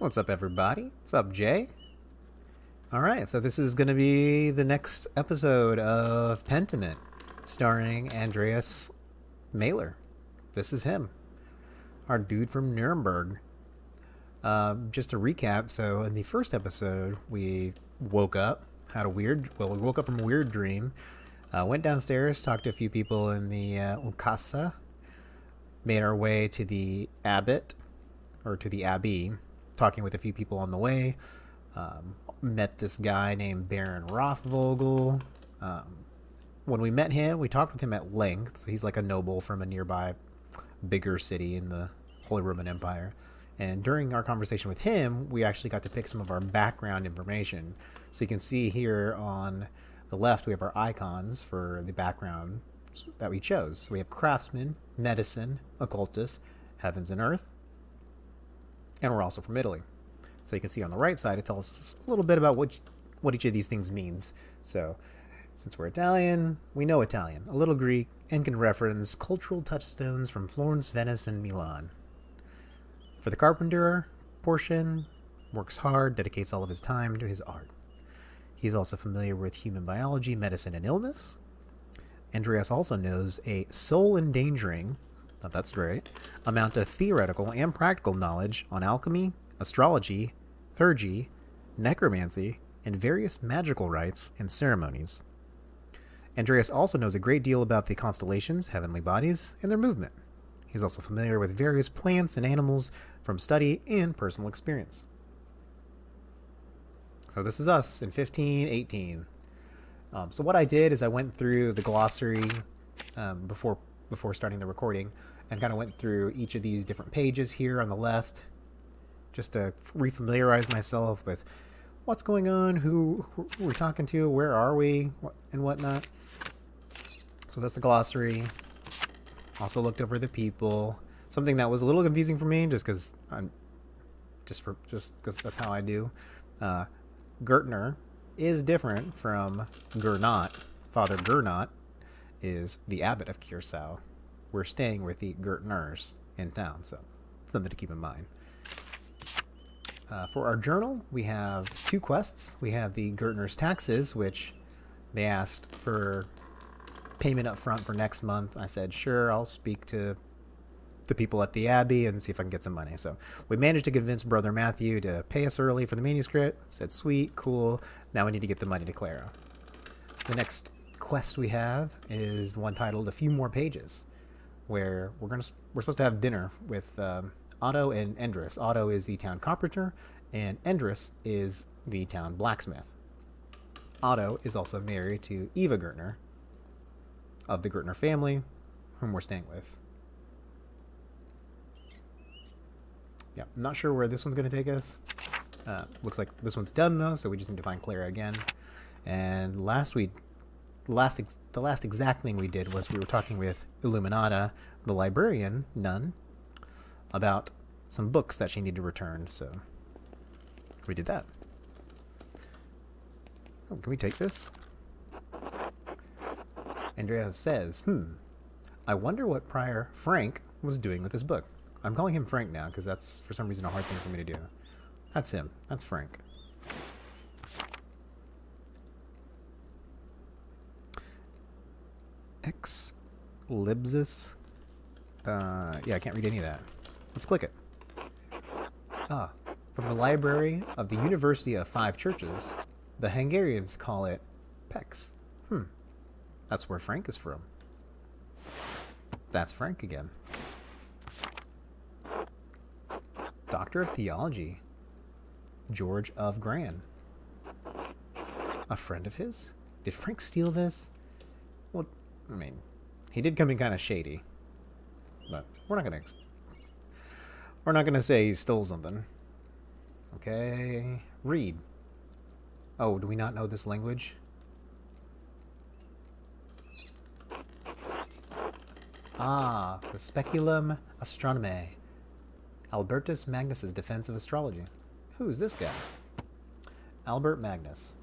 What's up, everybody? What's up, Jay? All right, so this is going to be the next episode of Pentiment, starring Andreas Mailer. This is him, our dude from Nuremberg. Just to recap, so in the first episode, we woke up, we woke up from a weird dream, went downstairs, talked to a few people in the casa, made our way to the abbot, or to the abbey, talking with a few people on the way. Met this guy named Baron Rothvogel. When we met him, we talked with him at length. So he's like a noble from a nearby bigger city in the Holy Roman Empire. And during our conversation with him, we actually got to pick some of our background information. So you can see here on the left, we have our icons for the background that we chose. So we have craftsman, medicine, occultist, heavens and earth, and we're also from Italy. So you can see on the right side, it tells us a little bit about what each of these things means. So since we're Italian, we know Italian, a little Greek, and can reference cultural touchstones from Florence, Venice, and Milan. For the carpenter portion, works hard, dedicates all of his time to his art. He's also familiar with human biology, medicine, and illness. Andreas also knows a soul-endangering, that's great, amount of theoretical and practical knowledge on alchemy, astrology, theurgy, necromancy, and various magical rites and ceremonies. Andreas also knows a great deal about the constellations, heavenly bodies, and their movement. He's also familiar with various plants and animals from study and personal experience. So this is us in 1518. So what I did is I went through the glossary before starting the recording and kind of went through each of these different pages here on the left just to refamiliarize myself with what's going on, who we're talking to, where are we, and whatnot. So that's the glossary. Also looked over the people. Something that was a little confusing for me, just because that's how I do. Gertner is different from Gernot. Father Gernot is the abbot of Curacao. We're staying with the Gertners in town, so something to keep in mind. For our journal, we have two quests. We have the Gertner's taxes, which they asked for payment up front for next month. I said, sure, I'll speak to the people at the Abbey and see if I can get some money. So we managed to convince Brother Matthew to pay us early for the manuscript. Said, sweet, cool. Now we need to get the money to Clara. The next quest we have is one titled A Few More Pages, where we're supposed to have dinner with Otto and Endris. Otto is the town carpenter, and Endris is the town blacksmith. Otto is also married to Eva Gertner, of the Gertner family, whom we're staying with. Yeah, I'm not sure where this one's going to take us. Looks like this one's done, though, so we just need to find Clara again. And the last exact thing we did was we were talking with Illuminata, the librarian nun, about some books that she needed to return, so we did that. Oh, can we take this? Andrea says, I wonder what Prior Frank was doing with this book. I'm calling him Frank now because that's, for some reason, a hard thing for me to do. That's him. That's Frank. Ex Libsis. Yeah, I can't read any of that. Let's click it. From the library of the University of Five Churches, the Hungarians call it PEX. That's where Frank is from. That's Frank again. Doctor of Theology, George of Gran. A friend of his? Did Frank steal this? Well, I mean, he did come in kind of shady. But we're not gonna say he stole something. Okay, read. Oh, do we not know this language? The Speculum Astronomae. Albertus Magnus's Defense of Astrology. Who's this guy? Albert Magnus.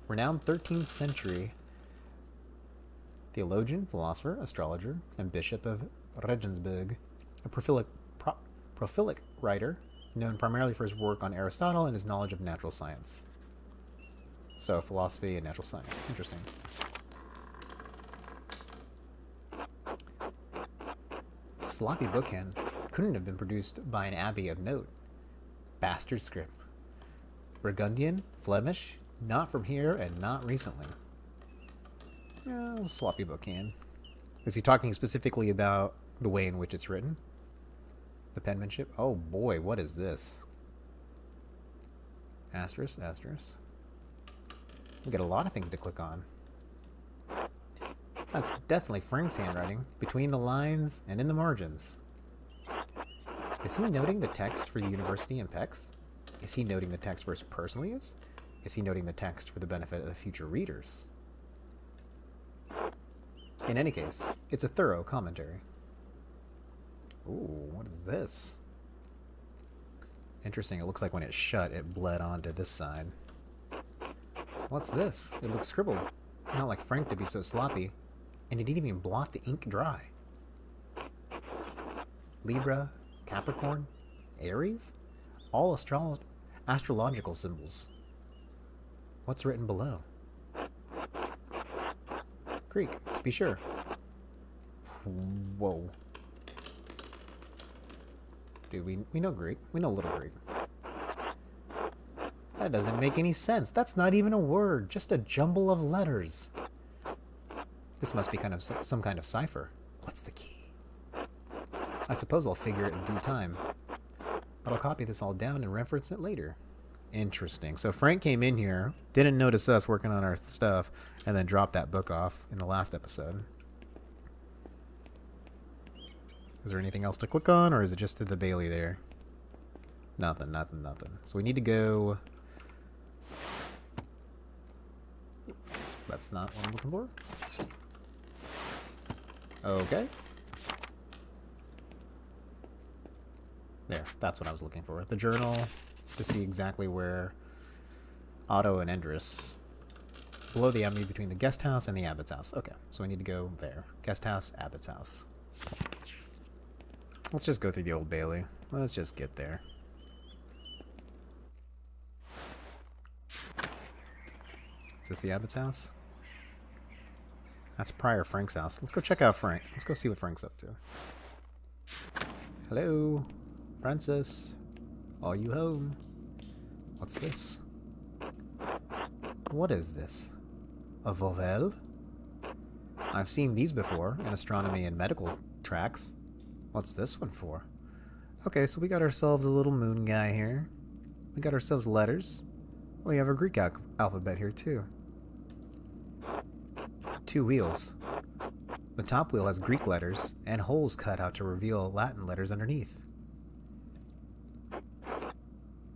Renowned 13th century theologian, philosopher, astrologer, and bishop of Regensburg. A prolific writer, known primarily for his work on Aristotle and his knowledge of natural science. So, philosophy and natural science. Interesting. Sloppy bookhand couldn't have been produced by an abbey of note. Bastard script. Burgundian, Flemish, not from here and not recently. Sloppy bookhand. Is he talking specifically about the way in which it's written? The penmanship? Oh boy, what is this? Asterisk, asterisk. We got a lot of things to click on. That's definitely Frank's handwriting, between the lines and in the margins. Is he noting the text for the university and PEX? Is he noting the text for his personal use? Is he noting the text for the benefit of the future readers? In any case, it's a thorough commentary. Ooh, what is this? Interesting, it looks like when it shut, it bled onto this side. What's this? It looks scribbled. Not like Frank to be so sloppy. And it didn't even blot the ink dry. Libra, Capricorn, Aries? All astrological symbols. What's written below? Greek, to be sure. Whoa. Dude, we know Greek. We know a little Greek. That doesn't make any sense. That's not even a word, just a jumble of letters. This must be some kind of cipher. What's the key? I suppose I'll figure it in due time. But I'll copy this all down and reference it later. Interesting. So Frank came in here, didn't notice us working on our stuff, and then dropped that book off in the last episode. Is there anything else to click on, or is it just to the Bailey there? Nothing, nothing, nothing. So we need to go... That's not what I'm looking for. Okay. There, that's what I was looking for. The journal, to see exactly where Otto and Endris, below the avenue between the guest house and the abbot's house. Okay, so we need to go there. Guest house, abbot's house. Let's just go through the Old Bailey. Let's just get there. Is this the abbot's house? That's Prior Frank's house. Let's go check out Frank. Let's go see what Frank's up to. Hello, Francis. Are you home? What's this? What is this? A Vauvel? I've seen these before in astronomy and medical tracks. What's this one for? Okay, so we got ourselves a little moon guy here. We got ourselves letters. We have a Greek alphabet here too. 2 wheels. The top wheel has Greek letters and holes cut out to reveal Latin letters underneath.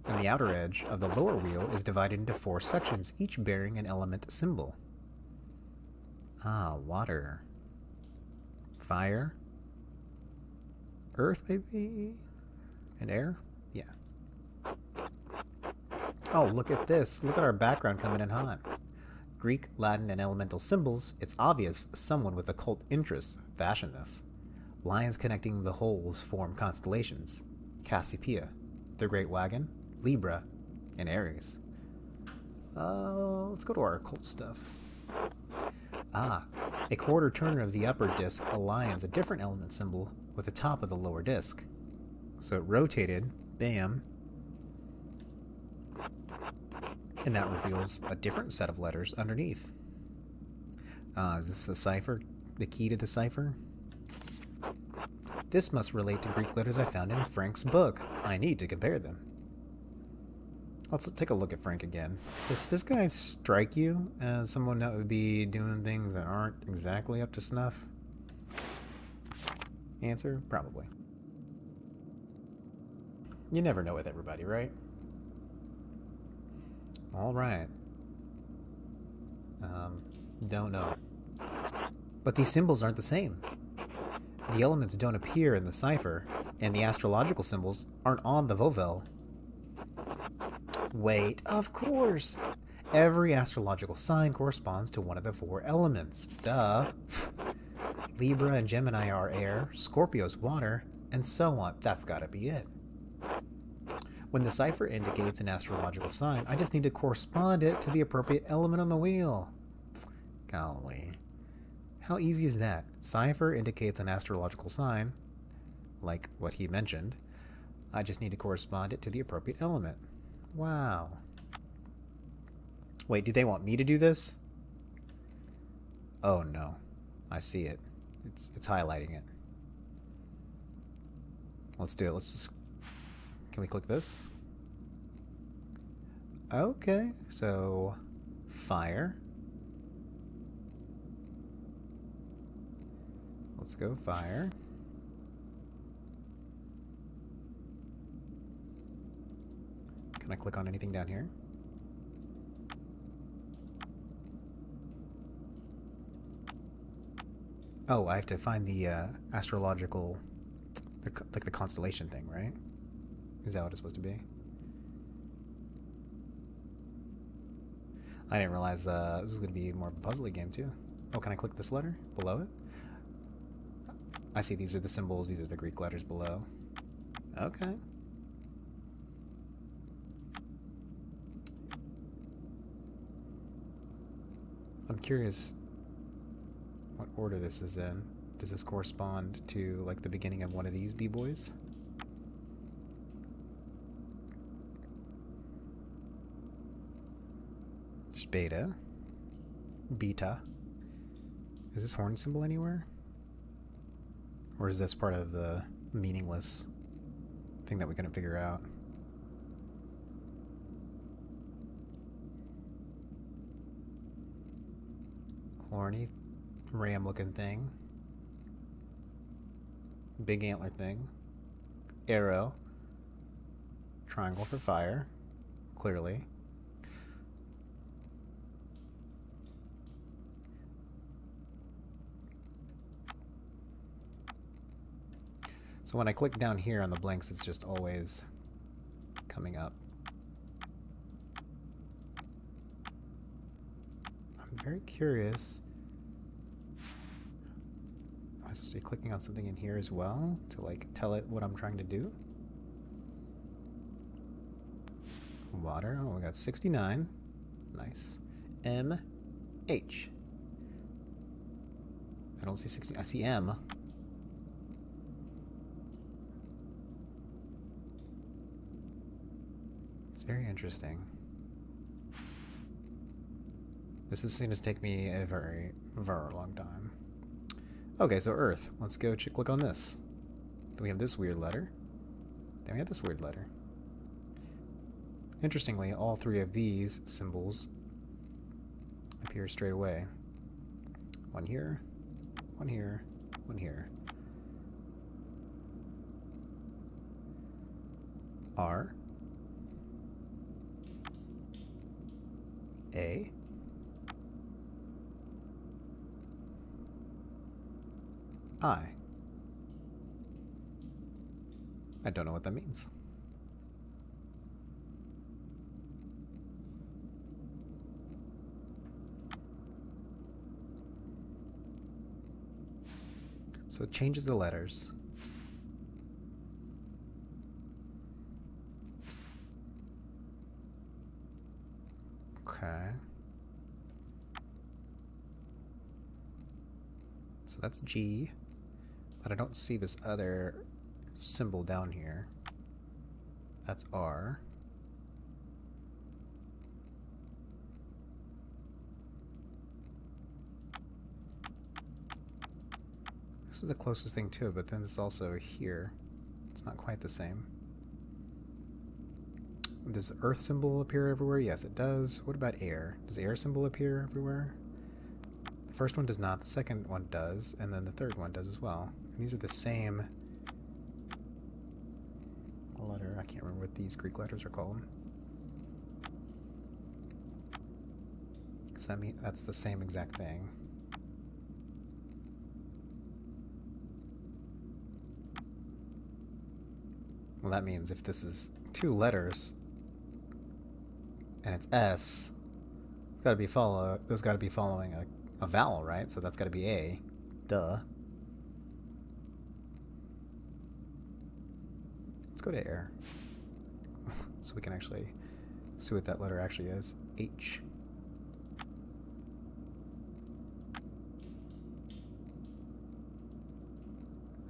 And the outer edge of the lower wheel is divided into 4 sections, each bearing an element symbol. Ah, water. Fire. Earth, maybe? And air? Yeah. Oh, look at this. Look at our background coming in hot. Greek, Latin, and elemental symbols. It's obvious someone with occult interests fashioned this. Lines connecting the holes form constellations. Cassiopeia, the Great Wagon, Libra, and Aries. Let's go to our occult stuff. Ah, a quarter turn of the upper disc aligns a different element symbol with the top of the lower disc. So it rotated, bam, and that reveals a different set of letters underneath. Is this the cipher? The key to the cipher? This must relate to Greek letters I found in Frank's book. I need to compare them. Let's take a look at Frank again. Does this guy strike you as someone that would be doing things that aren't exactly up to snuff? Answer, probably. You never know with everybody, right? All right. Don't know. But these symbols aren't the same. The elements don't appear in the cipher, and the astrological symbols aren't on the Vauvel. Wait, of course! Every astrological sign corresponds to one of the 4 elements. Duh. Libra and Gemini are air, Scorpio's water, and so on. That's gotta be it. When the cipher indicates an astrological sign, I just need to correspond it to the appropriate element on the wheel. Golly. How easy is that? Cipher indicates an astrological sign, like what he mentioned. I just need to correspond it to the appropriate element. Wow. Wait, do they want me to do this? Oh no. I see it. It's highlighting it. Let's do it. Let's just... Can we click this? Okay. So, fire. Let's go fire. Can I click on anything down here? Oh, I have to find the astrological, like the constellation thing, right? Is that what it's supposed to be? I didn't realize this was going to be more of a puzzly game too. Oh, can I click this letter below it? I see these are the symbols, these are the Greek letters below. Okay. I'm curious what order this is in. Does this correspond to like the beginning of one of these b-boys? There's beta. Beta. Is this horn symbol anywhere? Or is this part of the meaningless thing that we couldn't figure out? Horny ram looking thing. Big antler thing. Arrow. Triangle for fire. Clearly. So when I click down here on the blanks, it's just always coming up. I'm very curious. Am I supposed to be clicking on something in here as well to like tell it what I'm trying to do? Water. Oh, we got 69. Nice. M H. I don't see 60. I see M. It's very interesting. This is going to take me a very, very long time. Okay, so Earth. Let's go click on this. Then we have this weird letter. Then we have this weird letter. Interestingly, all three of these symbols appear straight away. One here, one here, one here. R. A. I. I don't know what that means. So it changes the letters. Okay. So that's G, but I don't see this other symbol down here. That's R. This is the closest thing to it, but then it's also here. It's not quite the same. Does the Earth symbol appear everywhere? Yes, it does. What about air? Does the air symbol appear everywhere? The first one does not, the second one does, and then the third one does as well. And these are the same letter. I can't remember what these Greek letters are called. Does that mean that's the same exact thing? Well, that means if this is two letters and it's S, it's got to be those got to be following a vowel, right? So that's got to be A. Duh. Let's go to air. so we can actually see what that letter actually is. H.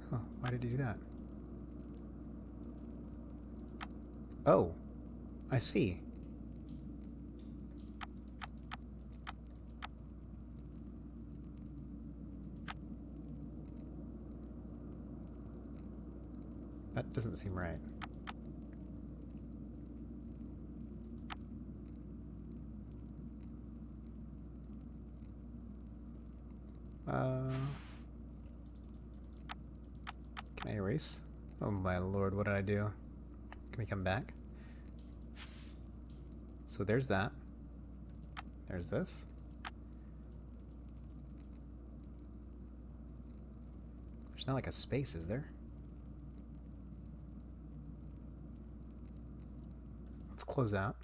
Huh, why did he do that? Oh, I see. That doesn't seem right. Can I erase? Oh my lord, what did I do? Can we come back? So there's that. There's this. There's not like a space, is there? Let's close out.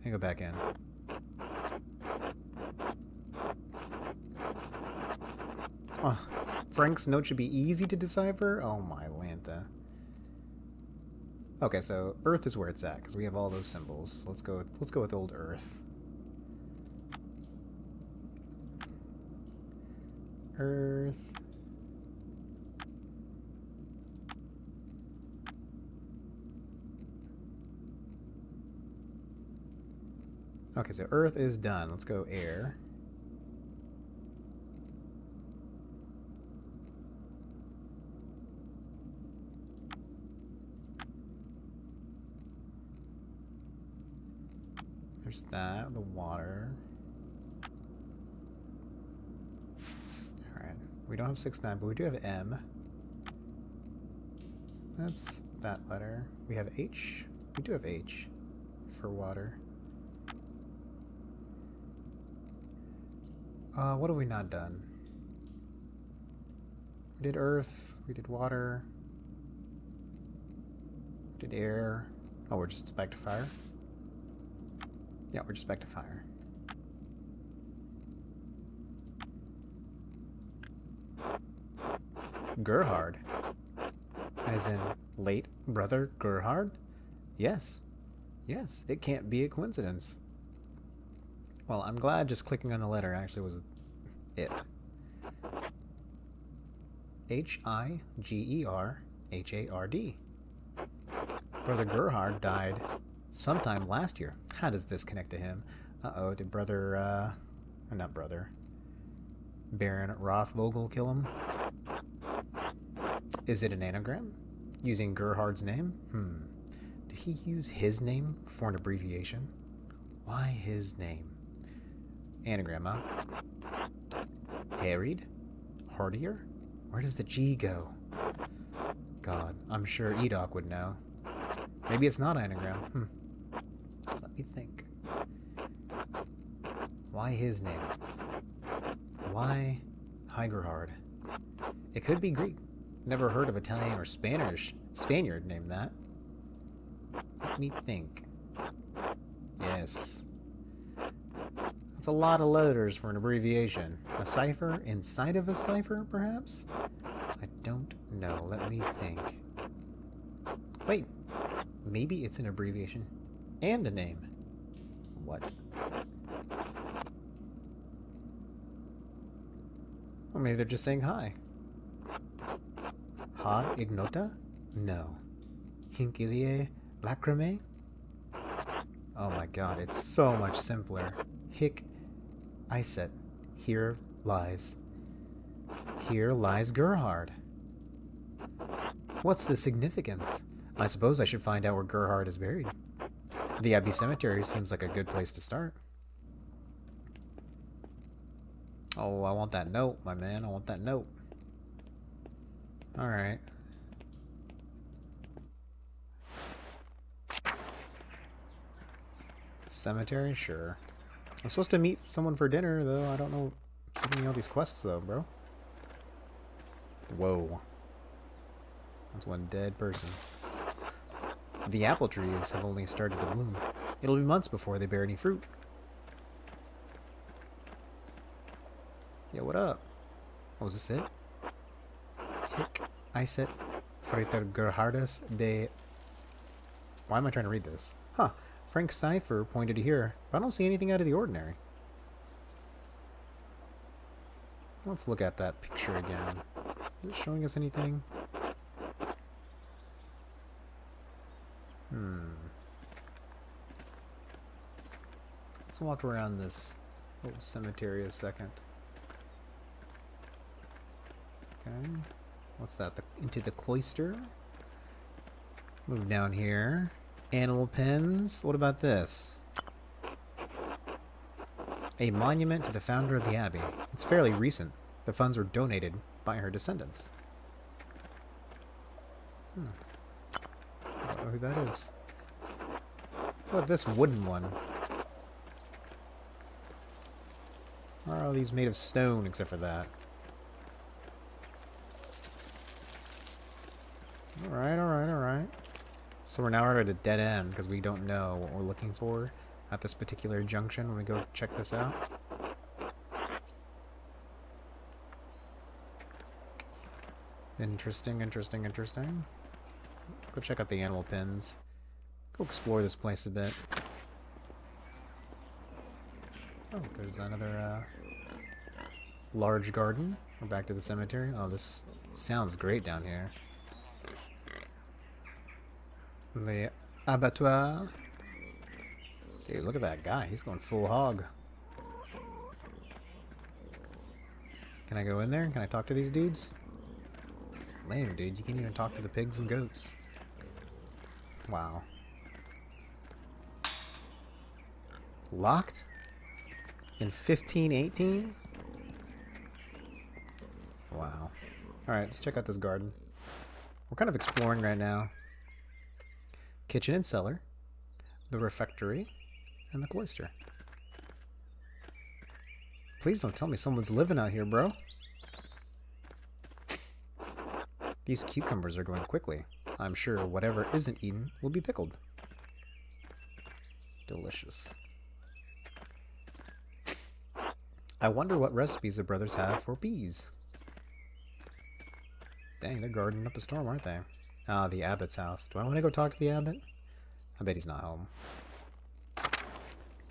And go back in. Oh, Frank's note should be easy to decipher? Oh my Lanta. Okay, so Earth is where it's at, because we have all those symbols. Let's go with old Earth. Earth. Okay, so Earth is done. Let's go air. There's that, the water. Alright, we don't have 6-9, but we do have M. That's that letter. We have H. We do have H for water. What have we not done? We did earth, we did water, we did air. Oh, we're just back to fire? Yeah, we're just back to fire. Gerhard. As in late brother Gerhard? Yes. Yes, it can't be a coincidence. Well, I'm glad just clicking on the letter actually was it. H-I-G-E-R-H-A-R-D. Brother Gerhard died sometime last year. How does this connect to him? Uh-oh, did brother, or not brother, Baron Rothvogel kill him? Is it an anagram? Using Gerhard's name? Did he use his name for an abbreviation? Why his name? Anagram, huh? Harried? Hardier? Where does the G go? God, I'm sure Edok would know. Maybe it's not anagram. Let me think. Why his name? Why Hygerhard? It could be Greek. Never heard of Italian or Spaniard named that. Let me think. Yes. That's a lot of letters for an abbreviation. A cipher inside of a cipher, perhaps? I don't know. Let me think. Wait. Maybe it's an abbreviation and a name. What? Or maybe they're just saying hi. Ha ignota? No. Hinkilie lacrimae? Oh my god, it's so much simpler. Hic iset. Here lies. Here lies Gerhard. What's the significance? I suppose I should find out where Gerhard is buried. The Abbey Cemetery seems like a good place to start. Oh, I want that note, my man. I want that note. Alright. Cemetery? Sure. I'm supposed to meet someone for dinner, though. I don't know. Giving me all these quests, though, bro. Whoa. That's one dead person. The apple trees have only started to bloom. It'll be months before they bear any fruit. Yeah, what up? Oh, was this it? Hic iset frater Gerhardus de Why am I trying to read this? Huh. Frank Cipher pointed here, but I don't see anything out of the ordinary. Let's look at that picture again. Is it showing us anything? Let's walk around this little cemetery a second. Okay. What's that? Into the cloister? Move down here. Animal pens. What about this? A monument to the founder of the abbey. It's fairly recent. The funds were donated by her descendants. I don't know who that is. What about this wooden one? Why are all these made of stone except for that? Alright, alright, alright. So we're now at a dead end because we don't know what we're looking for at this particular junction when we go check this out. Interesting, interesting, interesting. Go check out the animal pens. Go explore this place a bit. Oh, there's another large garden. We're back to the cemetery. Oh, this sounds great down here. The abattoir. Dude, look at that guy. He's going full hog. Can I go in there? Can I talk to these dudes? Lame, dude. You can't even talk to the pigs and goats. Wow. Locked? In 1518? Wow. Alright, let's check out this garden. We're kind of exploring right now. Kitchen and cellar, the refectory, and the cloister. Please don't tell me someone's living out here, bro. These cucumbers are going quickly. I'm sure whatever isn't eaten will be pickled. Delicious. I wonder what recipes the brothers have for peas. Dang, they're gardening up a storm, aren't they? Ah, the abbot's house. Do I want to go talk to the abbot? I bet he's not home.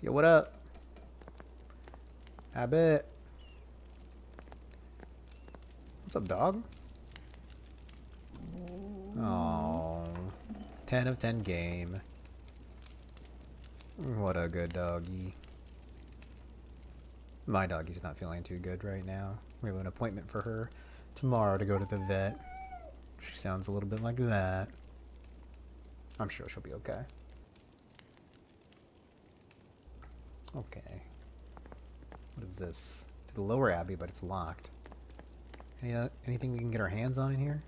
Yo, what up? Abbot. What's up, dog? Oh, 10 of 10 game. What a good doggy. My doggy's not feeling too good right now. We have an appointment for her tomorrow to go to the vet. She sounds a little bit like that. I'm sure she'll be okay. Okay. What is this? To the lower abbey, but it's locked. Anything we can get our hands on in here?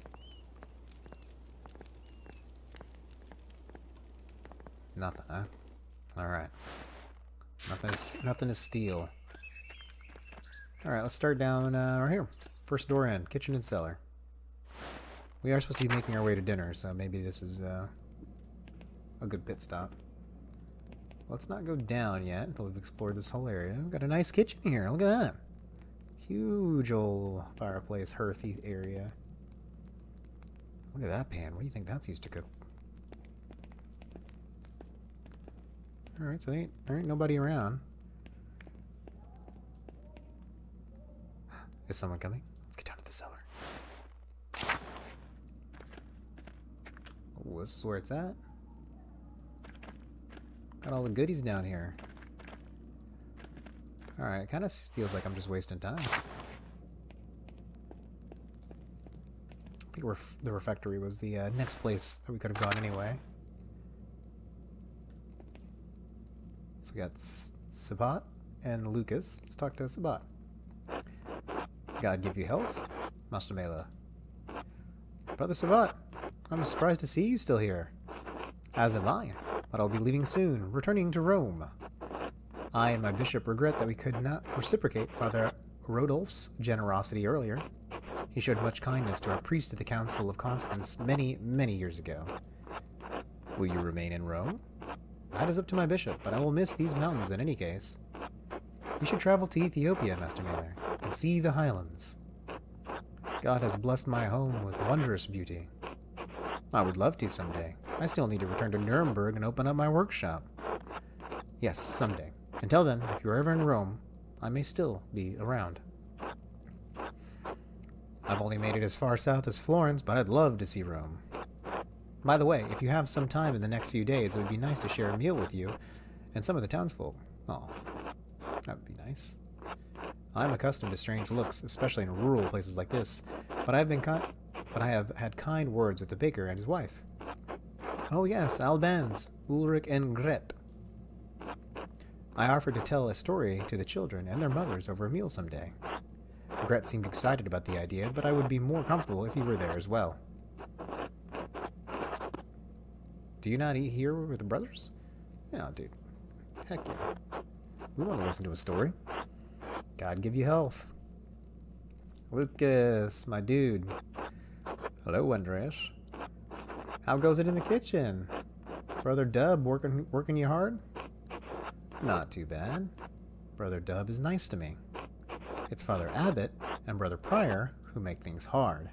Nothing, huh? Alright. Nothing to steal. Alright, let's start down right here. First door in. Kitchen and cellar. We are supposed to be making our way to dinner, so maybe this is a good pit stop. Let's not go down yet until we've explored this whole area. We've got a nice kitchen here. Look at that. Huge old fireplace, hearthy area. Look at that pan. What do you think that's used to cook? Alright, so there ain't nobody around. Is someone coming? Let's get down to the cellar. Oh, this is where it's at. Got all the goodies down here. Alright, kind of feels like I'm just wasting time. I think the refectory was the next place that we could have gone anyway. So we got Sabat and Lucas. Let's talk to Sabat. God give you health, Master Mela. Brother Sabat, I'm surprised to see you still here. As am I, but I'll be leaving soon, returning to Rome. I and my bishop regret that we could not reciprocate Father Rodolph's generosity earlier. He showed much kindness to our priest at the Council of Constance many, many years ago. Will you remain in Rome? That is up to my bishop, but I will miss these mountains in any case. You should travel to Ethiopia, Master Mailer, and see the highlands. God has blessed my home with wondrous beauty. I would love to someday. I still need to return to Nuremberg and open up my workshop. Yes, someday. Until then, if you're ever in Rome, I may still be around. I've only made it as far south as Florence, but I'd love to see Rome. By the way, if you have some time in the next few days, it would be nice to share a meal with you and some of the townsfolk. Oh, that would be nice. I'm accustomed to strange looks, especially in rural places like this, but I have had kind words with the baker and his wife. Oh yes, Albans, Ulrich and Gret. I offered to tell a story to the children and their mothers over a meal someday. Gret seemed excited about the idea, but I would be more comfortable if he were there as well. Do you not eat here with the brothers? Yeah, dude. Heck yeah. We want to listen to a story. God give you health. Lucas, my dude. Hello, Andres. How goes it in the kitchen? Brother Dub working you hard? Not too bad. Brother Dub is nice to me. It's Father Abbot and Brother Prior who make things hard.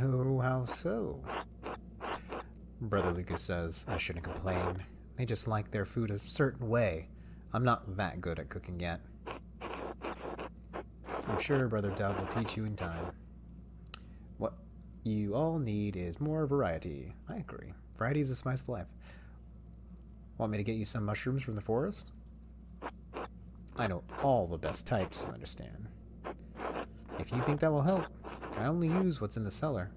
Oh, how so? Brother Lucas says I shouldn't complain. They just like their food a certain way. I'm not that good at cooking yet. I'm sure Brother Dub will teach you in time. What you all need is more variety. I agree. Variety is the spice of life. Want me to get you some mushrooms from the forest? I know all the best types, you understand. If you think that will help, I only use what's in the cellar.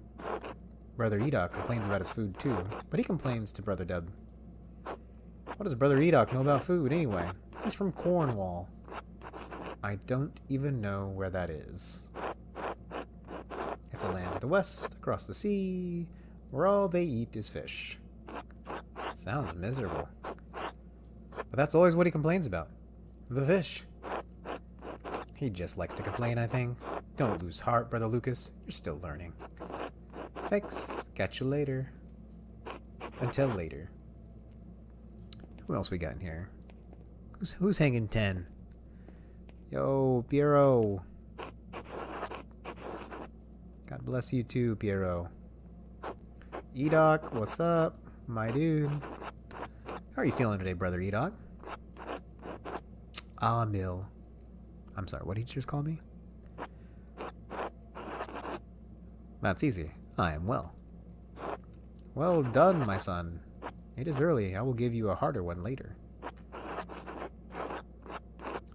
Brother Edok complains about his food too, but he complains to Brother Dub. What does Brother Edok know about food anyway? He's from Cornwall. I don't even know where that is. It's a land to the west, across the sea, where all they eat is fish. Sounds miserable. But that's always what he complains about. The fish. He just likes to complain, I think. Don't lose heart, Brother Lucas. You're still learning. Thanks. Catch you later. Until later. Who else we got in here? Who's hanging 10? Yo, Piero. God bless you too, Piero. Edok, what's up? My dude. How are you feeling today, Brother Edok? Ah, Mill. I'm sorry, what did you just call me? That's easy. I am well. Well done, my son. It is early. I will give you a harder one later.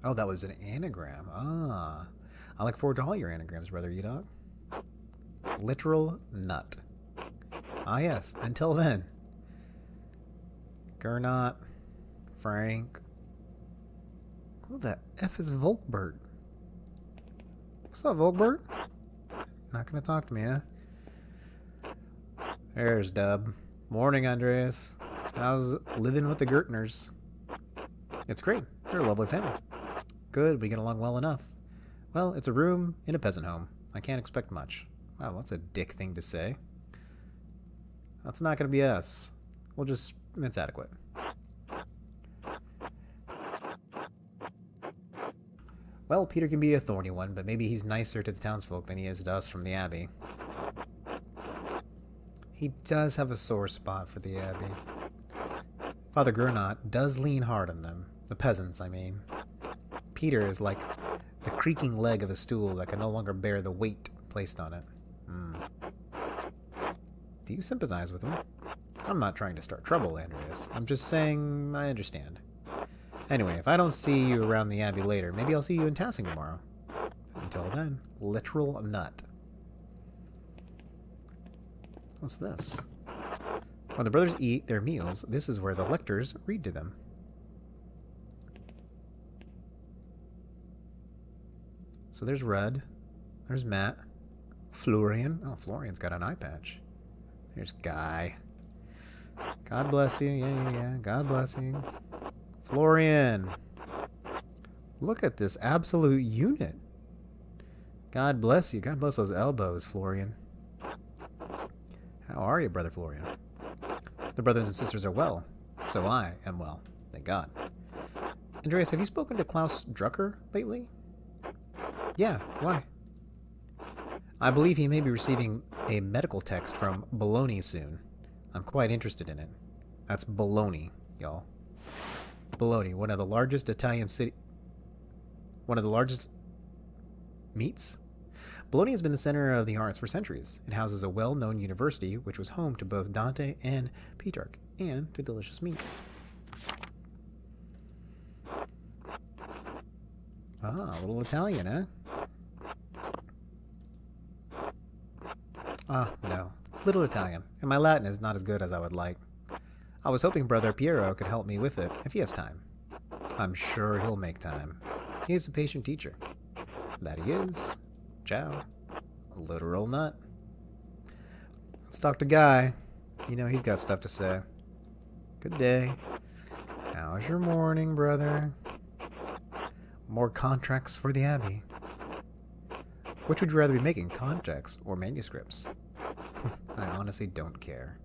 Oh, that was an anagram. Ah. I look forward to all your anagrams, Brother Edok. Literal nut. Ah, yes. Until then. Gernot. Frank. Who the F is Volkbert? What's up, Volkbert? Not gonna talk to me, huh? There's Dub. Morning, Andreas. How's living with the Gertners? It's great. They're a lovely family. Good, we get along well enough. Well, it's a room in a peasant home. I can't expect much. Wow, that's a dick thing to say. That's not gonna be us. It's adequate. Well, Peter can be a thorny one, but maybe he's nicer to the townsfolk than he is to us from the Abbey. He does have a sore spot for the Abbey. Father Gernot does lean hard on them. The peasants, I mean. Peter is like the creaking leg of a stool that can no longer bear the weight placed on it. Do you sympathize with him? I'm not trying to start trouble, Andreas. I'm just saying I understand. Anyway, if I don't see you around the Abbey later, maybe I'll see you in Tassing tomorrow. Until then, literal nut. What's this? When the brothers eat their meals, this is where the lectors read to them. So there's Red. There's Matt. Florian. Oh, Florian's got an eye patch. There's Guy. God bless you. Yeah. God bless you. Florian. Look at this absolute unit. God bless you. God bless those elbows, Florian. How are you, Brother Florian? The brothers and sisters are well. So I am well. Thank God. Andreas, have you spoken to Klaus Drucker lately? Yeah, why? I believe he may be receiving a medical text from Bologna soon. I'm quite interested in it. That's Bologna, y'all. Bologna, one of the largest Italian city... One of the largest... meats? Bologna has been the center of the arts for centuries. It houses a well-known university, which was home to both Dante and Petrarch, and to delicious meat. Ah, a little Italian, eh? Ah, no. Little Italian, and my Latin is not as good as I would like. I was hoping Brother Piero could help me with it, if he has time. I'm sure he'll make time. He is a patient teacher. That he is. Ciao. Literal nut. Let's talk to Guy. You know he's got stuff to say. Good day. How's your morning, brother? More contracts for the Abbey. Which would you rather be making, contracts or manuscripts? I honestly don't care.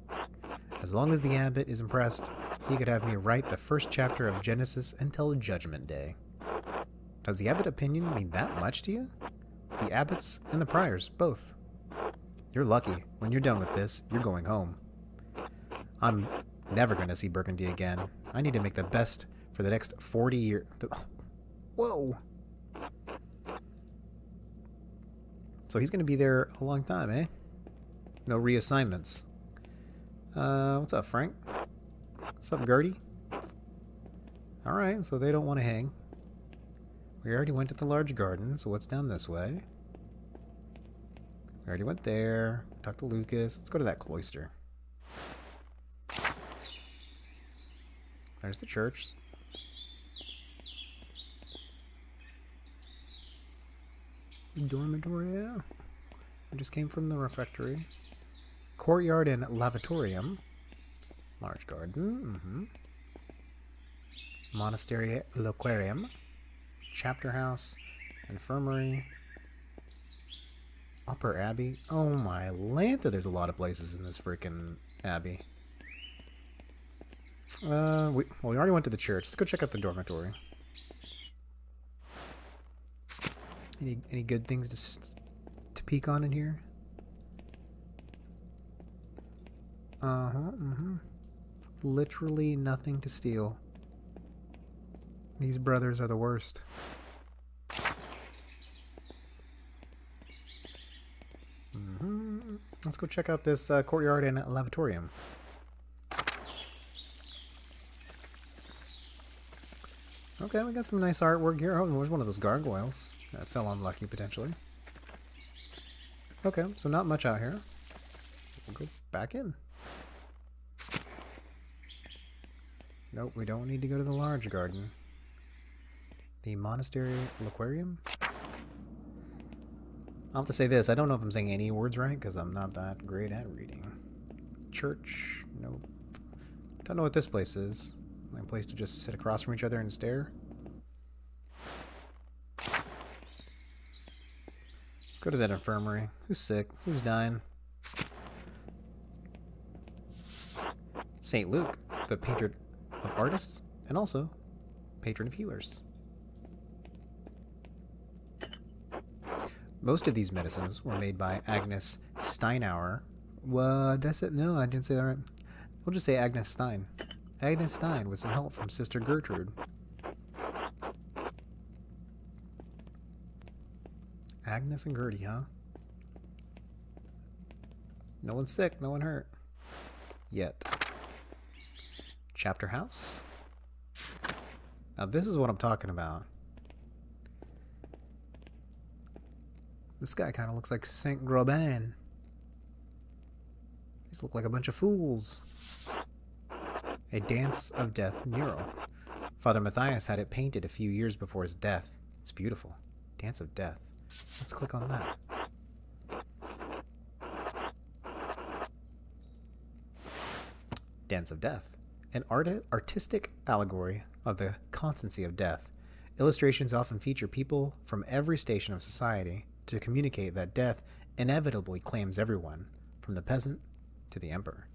As long as the abbot is impressed, he could have me write the first chapter of Genesis until Judgment Day. Does the abbot opinion mean that much to you? The abbots and the priors, both. You're lucky. When you're done with this, you're going home. I'm never going to see Burgundy again. I need to make the best for the next 40 years. Whoa! So he's going to be there a long time, eh? No reassignments. What's up, Frank? What's up, Gertie? Alright, so they don't want to hang. We already went to the large garden, so what's down this way? We already went there. Talked to Lucas. Let's go to that cloister. There's the church. Dormitory, yeah. I just came from the refectory. Courtyard and lavatorium. Large garden. Monastery loquarium. Chapter house. Infirmary. Upper Abbey. Oh my Lanta, there's a lot of places in this freaking Abbey. We already went to the church. Let's go check out the dormitory. Any good things to peek on in here? Literally nothing to steal. These brothers are the worst. Let's go check out this courtyard and lavatorium. Okay, we got some nice artwork here. Oh, there's one of those gargoyles that fell unlucky potentially. Okay, so not much out here. We'll go back in. Nope, we don't need to go to the large garden. The monastery aquarium. I'll have to say this. I don't know if I'm saying any words right because I'm not that great at reading. Church. Nope. Don't know what this place is. A place to just sit across from each other and stare. Let's go to that infirmary. Who's sick? Who's dying? St. Luke, the patron of artists and also patron of healers. Most of these medicines were made by Agnes Steinauer. What? Did I say? No, I didn't say that right. We'll just say Agnes Stein. Agnes Stein with some help from Sister Gertrude. Agnes and Gertie, huh? No one's sick, no one hurt. Yet. Chapter house. Now this is what I'm talking about. This guy kind of looks like Saint Gobain. These look like a bunch of fools. A Dance of Death mural. Father Matthias had it painted a few years before his death. It's beautiful. Dance of Death. Let's click on that. Dance of Death. An artistic allegory of the constancy of death. Illustrations often feature people from every station of society to communicate that death inevitably claims everyone, from the peasant to the emperor.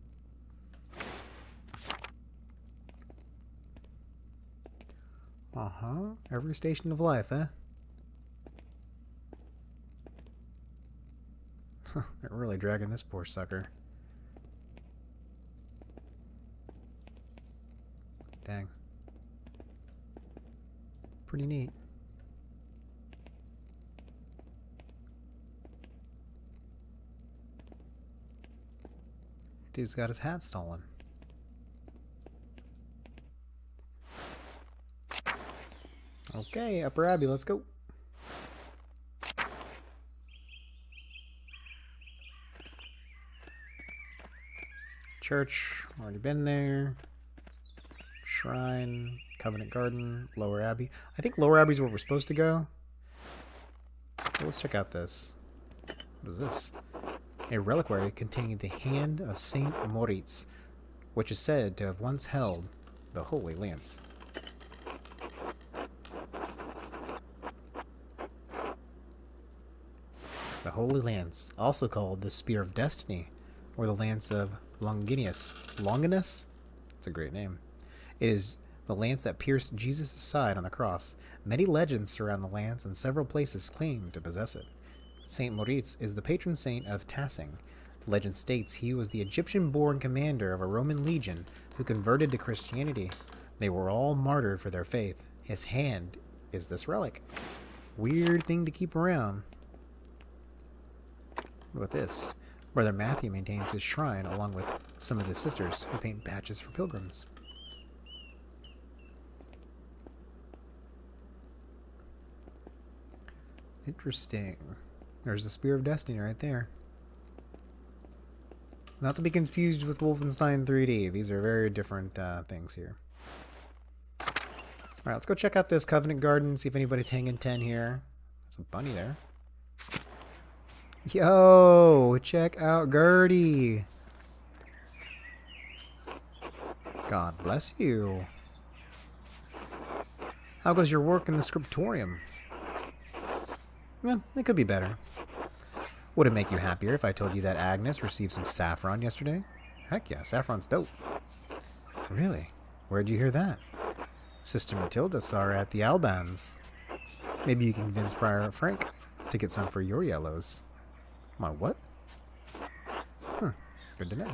Every station of life, eh? They're really dragging this poor sucker. Dang. Pretty neat. Dude's got his hat stolen. Okay, Upper Abbey, let's go. Church, already been there. Shrine, Covenant Garden, Lower Abbey. I think Lower Abbey's where we're supposed to go. Well, let's check out this. What is this? A reliquary containing the hand of Saint Moritz, which is said to have once held the Holy Lance. The Holy Lance, also called the Spear of Destiny, or the Lance of Longinus. Longinus? It's a great name. It is the lance that pierced Jesus' side on the cross. Many legends surround the lance, and several places claim to possess it. Saint Moritz is the patron saint of Tassing. The legend states he was the Egyptian-born commander of a Roman legion who converted to Christianity. They were all martyred for their faith. His hand is this relic. Weird thing to keep around. What about this? Brother Matthew maintains his shrine along with some of his sisters who paint patches for pilgrims. Interesting. There's the Spear of Destiny right there. Not to be confused with Wolfenstein 3D. These are very different things here. Alright, let's go check out this Covenant Garden, see if anybody's hanging 10 here. There's a bunny there. Yo, check out Gertie. God bless you. How goes your work in the scriptorium? Well, it could be better. Would it make you happier if I told you that Agnes received some saffron yesterday? Heck yeah, saffron's dope. Really? Where'd you hear that? Sister Matilda saw her at the Albans. Maybe you can convince Prior Frank to get some for your yellows. My what? Good to know.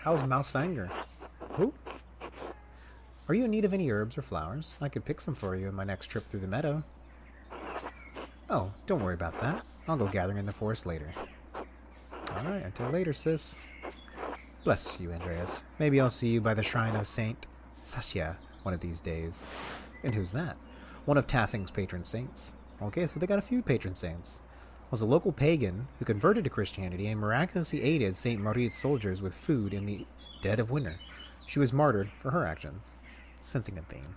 How's Mousefanger? Who? Are you in need of any herbs or flowers? I could pick some for you in my next trip through the meadow. Oh, don't worry about that. I'll go gathering in the forest later. Alright, until later, sis. Bless you, Andreas. Maybe I'll see you by the shrine of Saint Sasha one of these days. And who's that? One of Tassing's patron saints. Okay, so they got a few patron saints. Was a local pagan who converted to Christianity and miraculously aided Saint Maria's soldiers with food in the dead of winter. She was martyred for her actions. Sensing a theme.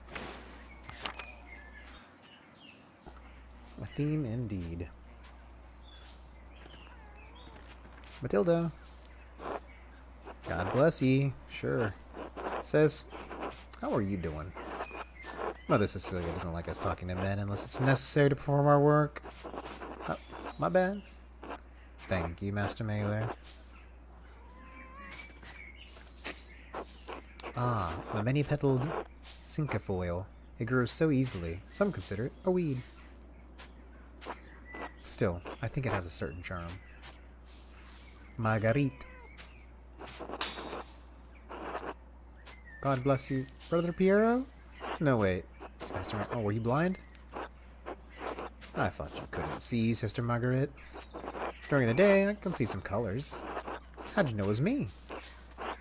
A theme indeed. Matilda. God bless ye. Sure. Says, how are you doing? Mother Cecilia doesn't like us talking to men unless it's necessary to perform our work. Oh, my bad. Thank you, Master Melee. Ah, the many-petaled cinquefoil. It grows so easily. Some consider it a weed. Still, I think it has a certain charm. Marguerite. God bless you, Brother Piero? No, wait. It's Master Oh, were you blind? I thought you couldn't see, Sister Marguerite. During the day, I can see some colors. How'd you know it was me?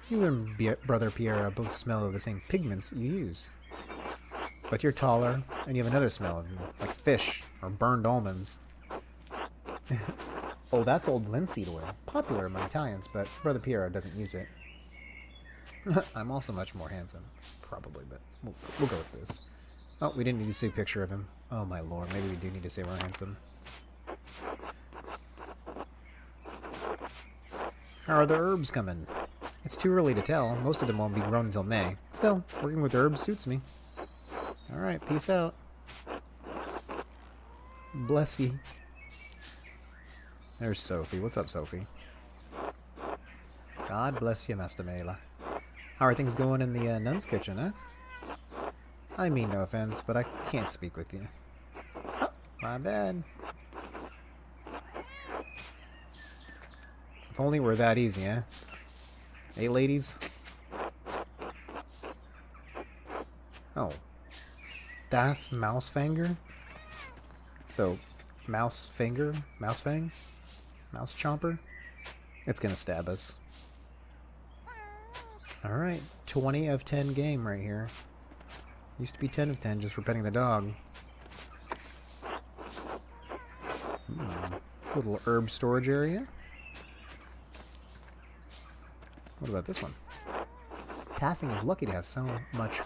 You and Brother Piero both smell of the same pigments you use. But you're taller, and you have another smell of like fish or burned almonds. Oh, that's old linseed oil. Popular among Italians, but Brother Piero doesn't use it. I'm also much more handsome. Probably, but we'll go with this. Oh, we didn't need to see a picture of him. Oh, my lord. Maybe we do need to say we're handsome. How are the herbs coming? It's too early to tell. Most of them won't be grown until May. Still, working with herbs suits me. Alright, peace out. Bless you. There's Sophie. What's up, Sophie? God bless you, Master Mela. How are things going in the nun's kitchen, huh? I mean no offense, but I can't speak with you. Oh, my bad. If only it were that easy, eh? Hey, ladies. Oh. That's Mouse Fanger? So, Mouse Finger? Mouse Fang? Mouse Chomper? It's gonna stab us. Alright. 20 of 10 game right here. Used to be 10 of 10 just for petting the dog. Little herb storage area. What about this one? Passing is lucky to have so much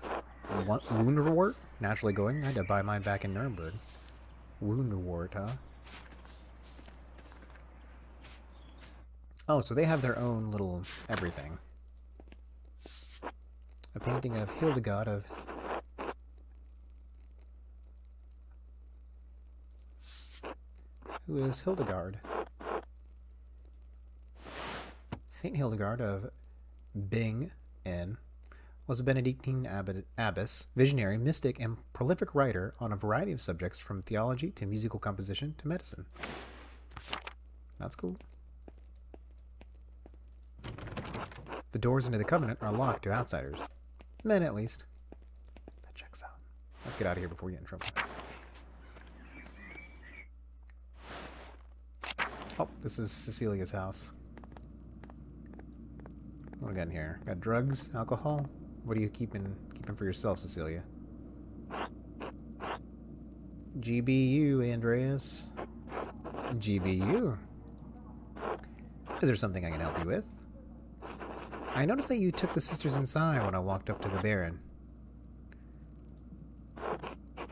Woundwort naturally going. I had to buy mine back in Nuremberg. Woundwort, huh? Oh, so they have their own little everything. A painting of Hildegard of... Who is Hildegard? Saint Hildegard of Bingen was a Benedictine abbess, visionary, mystic, and prolific writer on a variety of subjects from theology to musical composition to medicine. That's cool. The doors into the Covenant are locked to outsiders. Men, at least. That checks out. Let's get out of here before we get in trouble. Oh, this is Cecilia's house. What do we got in here? Got drugs, alcohol? What are you keeping for yourself, Cecilia? GBU, Andreas. GBU. Is there something I can help you with? I noticed that you took the sisters inside when I walked up to the Baron.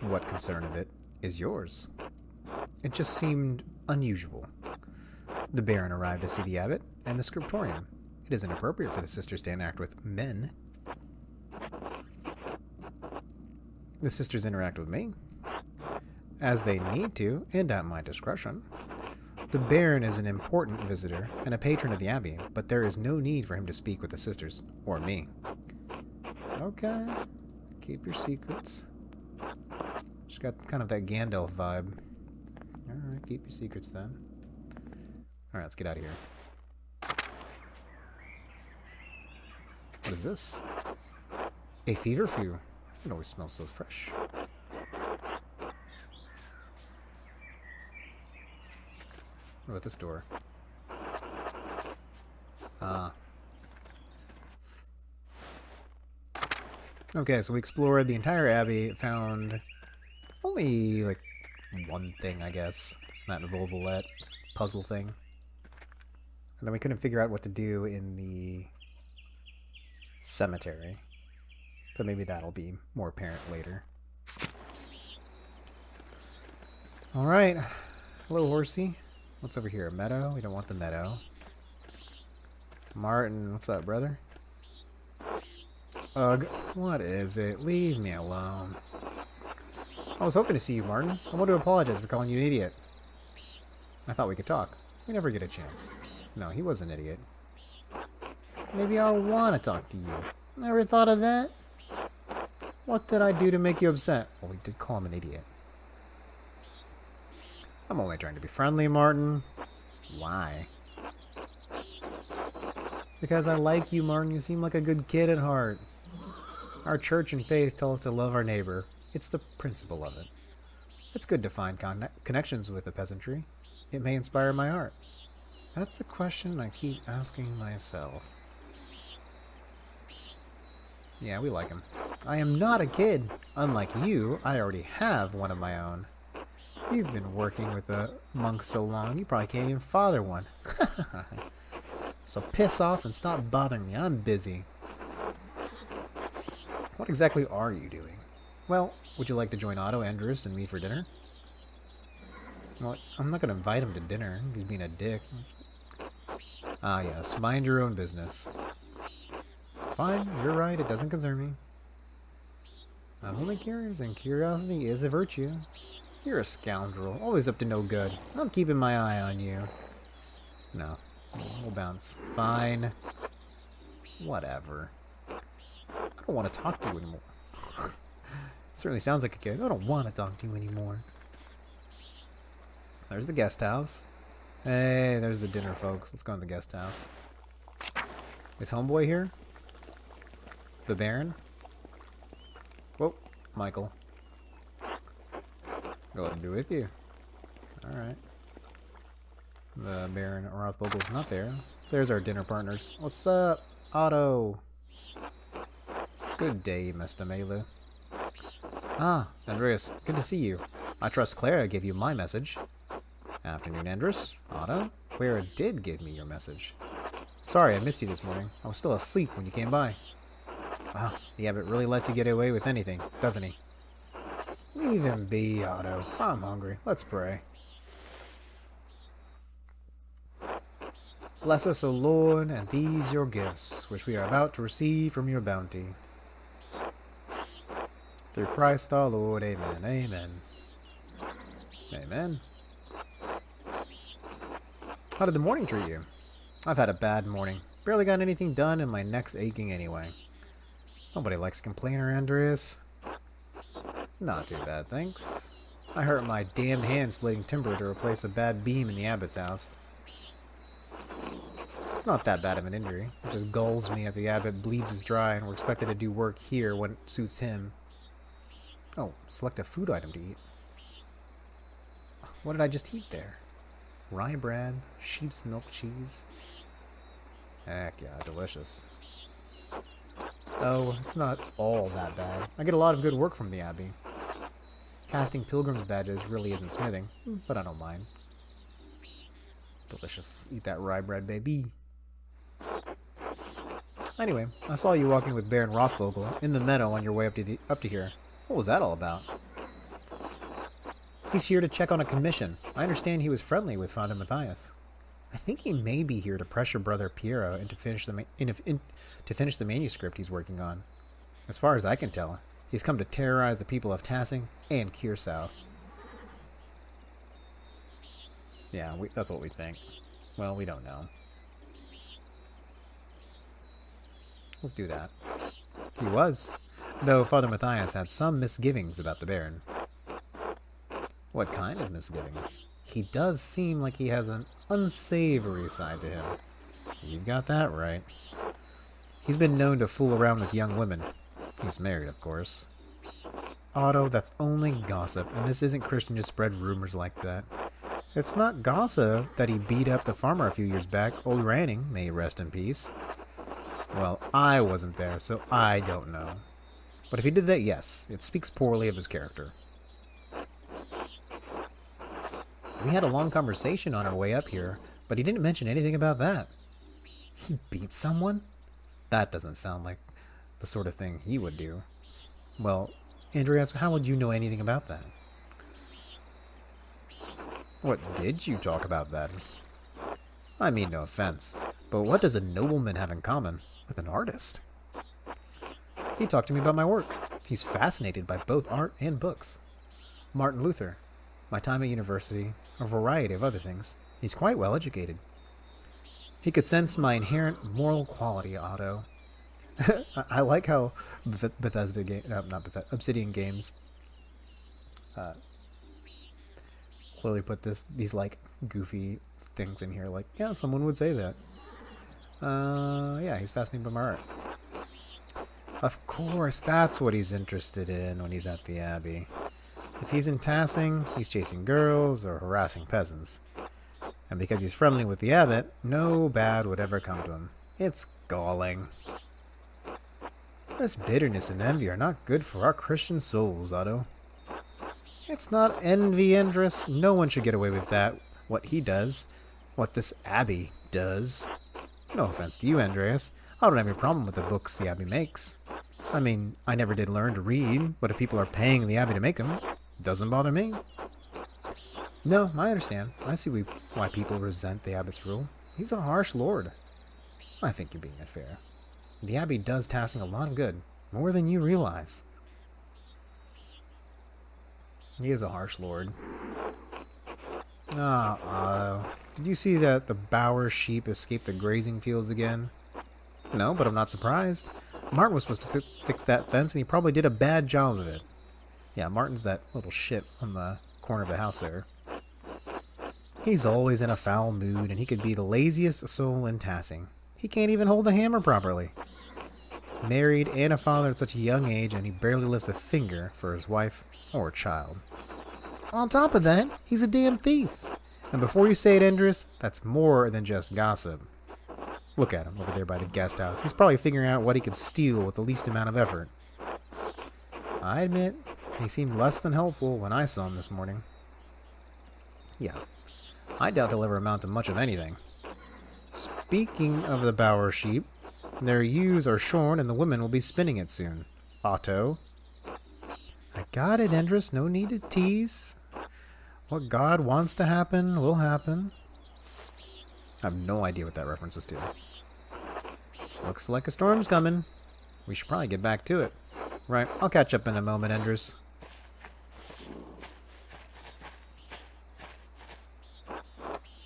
What concern of it is yours? It just seemed unusual. The Baron arrived to see the abbot and the scriptorium. It isn't appropriate for the sisters to interact with men. The sisters interact with me, as they need to, and at my discretion. The Baron is an important visitor and a patron of the Abbey, but there is no need for him to speak with the sisters, or me. Okay. Keep your secrets. Just got kind of that Gandalf vibe. Alright, keep your secrets then. Alright, let's get out of here. What is this? A feverfew. It always smells so fresh. What about this door? Okay, so we explored the entire abbey, found only, like, one thing, I guess. That Volvolette puzzle thing. And then we couldn't figure out what to do in the cemetery. But maybe that'll be more apparent later. Alright. Hello, horsey. What's over here? A meadow? We don't want the meadow. Martin, what's up, brother? Ugh, what is it? Leave me alone. I was hoping to see you, Martin. I want to apologize for calling you an idiot. I thought we could talk. We never get a chance. No, he was an idiot. Maybe I'll want to talk to you. Never thought of that? What did I do to make you upset? Well, we did call him an idiot. I'm only trying to be friendly, Martin. Why? Because I like you, Martin. You seem like a good kid at heart. Our church and faith tell us to love our neighbor. It's the principle of it. It's good to find connections with the peasantry. It may inspire my art. That's a question I keep asking myself. Yeah, we like him. I am not a kid. Unlike you, I already have one of my own. You've been working with a monk so long, you probably can't even father one. So piss off and stop bothering me. I'm busy. What exactly are you doing? Well, would you like to join Otto, Andrews, and me for dinner? Well, I'm not going to invite him to dinner. He's being a dick. Ah, yes. Mind your own business. Fine, you're right. It doesn't concern me. I'm only curious, and curiosity is a virtue. You're a scoundrel. Always up to no good. I'm keeping my eye on you. No. We'll bounce. Fine. Whatever. I don't want to talk to you anymore. Certainly sounds like a kid. I don't want to talk to you anymore. There's the guest house. Hey, there's the dinner, folks. Let's go to the guest house. Is homeboy here? The Baron? Whoa, Michael. Go ahead and be with you. Alright. The Baron Rothvogel's not there. There's our dinner partners. What's up, Otto? Good day, Mr. Melu. Ah, Andreas, good to see you. I trust Clara gave you my message. Afternoon, Andres. Otto, Clara did give me your message. Sorry, I missed you this morning. I was still asleep when you came by. Ah, the abbot really lets you get away with anything, doesn't he? Leave him be, Otto. I'm hungry. Let's pray. Bless us, O Lord, and these your gifts, which we are about to receive from your bounty. Through Christ our Lord, amen, amen. Amen. How did the morning treat you? I've had a bad morning. Barely got anything done and my neck's aching anyway. Nobody likes a complainer, Andreas. Not too bad, thanks. I hurt my damned hand splitting timber to replace a bad beam in the abbot's house. It's not that bad of an injury. It just gulls me that the abbot bleeds us dry and we're expected to do work here when it suits him. Oh, select a food item to eat. What did I just eat there? Rye bread, sheep's milk cheese. Heck yeah, delicious. Oh, it's not all that bad. I get a lot of good work from the abbey. Casting pilgrim's badges really isn't smithing, but I don't mind. Delicious. Eat that rye bread, baby. Anyway, I saw you walking with Baron Rothvogel in the meadow on your way up to here. What was that all about? He's here to check on a commission. I understand he was friendly with Father Matthias. I think he may be here to pressure Brother Piero into to finish the manuscript he's working on. As far as I can tell, he's come to terrorize the people of Tassing and Curacao. Yeah, that's what we think. Well, we don't know. Let's do that. He was, though Father Matthias had some misgivings about the Baron. What kind of misgivings? He does seem like he has an unsavory side to him. You got that right. He's been known to fool around with young women. He's married, of course. Otto, that's only gossip, and this isn't Christian to spread rumors like that. It's not gossip that he beat up the farmer a few years back, old Ranning, may he rest in peace. Well, I wasn't there, so I don't know. But if he did that, yes, it speaks poorly of his character. We had a long conversation on our way up here, but he didn't mention anything about that. He beat someone? That doesn't sound like the sort of thing he would do. Well, Andreas, how would you know anything about that? What did you talk about then? I mean no offense, but what does a nobleman have in common with an artist? He talked to me about my work. He's fascinated by both art and books. Martin Luther, my time at university, a variety of other things. He's quite well educated. He could sense my inherent moral quality, Otto. I like how Obsidian Games clearly put these like goofy things in here. Like, yeah, someone would say that. Yeah, he's fascinated by my art. Of course, that's what he's interested in when he's at the Abbey. If he's in Tassing, he's chasing girls or harassing peasants. And because he's friendly with the abbot, no bad would ever come to him. It's galling. This bitterness and envy are not good for our Christian souls, Otto. It's not envy, Andres. No one should get away with that. What he does. What this Abbey does. No offense to you, Andreas. I don't have any problem with the books the Abbey makes. I mean, I never did learn to read, but if people are paying the Abbey to make them, it doesn't bother me. No, I understand. I see why people resent the Abbot's rule. He's a harsh lord. I think you're being unfair. The Abbey does Tassing a lot of good, more than you realize. He is a harsh lord. Did you see that the Bower sheep escaped the grazing fields again? No, but I'm not surprised. Martin was supposed to fix that fence, and he probably did a bad job of it. Yeah, Martin's that little shit on the corner of the house there. He's always in a foul mood, and he could be the laziest soul in Tassing. He can't even hold the hammer properly. Married and a father at such a young age, and he barely lifts a finger for his wife or child. On top of that, he's a damn thief. And before you say it, Endress, that's more than just gossip. Look at him over there by the guest house. He's probably figuring out what he could steal with the least amount of effort. I admit, he seemed less than helpful when I saw him this morning. Yeah, I doubt he'll ever amount to much of anything. Speaking of the Bower sheep, their ewes are shorn and the women will be spinning it soon. Otto. I got it, Endress. No need to tease. What God wants to happen will happen. I have no idea what that reference was to. Looks like a storm's coming. We should probably get back to it. Right, I'll catch up in a moment, Endress.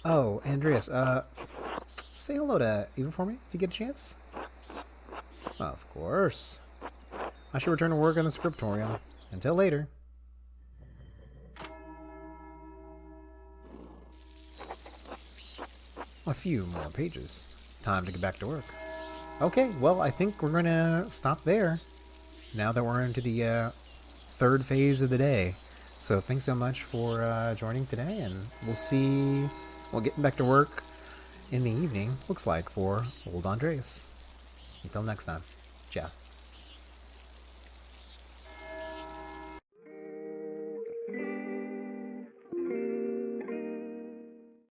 Oh, Andreas, say hello to Eva for me, if you get a chance. Of course. I should return to work in the scriptorium. Until later. A few more pages. Time to get back to work. Okay, well, I think we're going to stop there. Now that we're into the third phase of the day. So thanks so much for joining today, and we'll get back to work in the evening, looks like, for old Andreas. Until next time. Ciao.